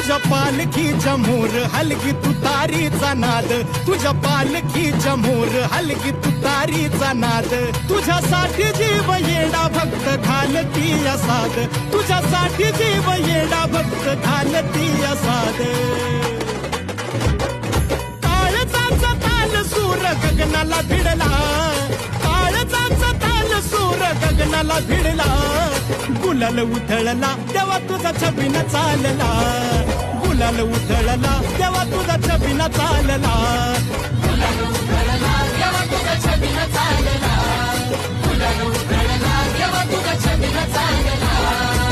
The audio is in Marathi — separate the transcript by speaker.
Speaker 1: तुझ्या पालखीच्या मोर हलगी तुतारीचा नाद, तुझ्या पालखीच्या मोर हलगी तुतारीचा नाद, तुझ्यासाठी जीव येडा भक्त घालती असाद, तुझ्यासाठी जीव येडा भक्त घालती असाद. काळजाचा ताल सूर गगनाला भिडला, काळजाचा ताल सूर गगनाला भिडला, गुलाल उधळला तेव्हा तुझा छबिना चालला, गुलाल उधळला तेव्हा तुझा छबिना चालला, गुलाल उधळला तेव्हा तुझा छबिना चालला, गुलाल उधळला तेव्हा तुझा छबिना चालला.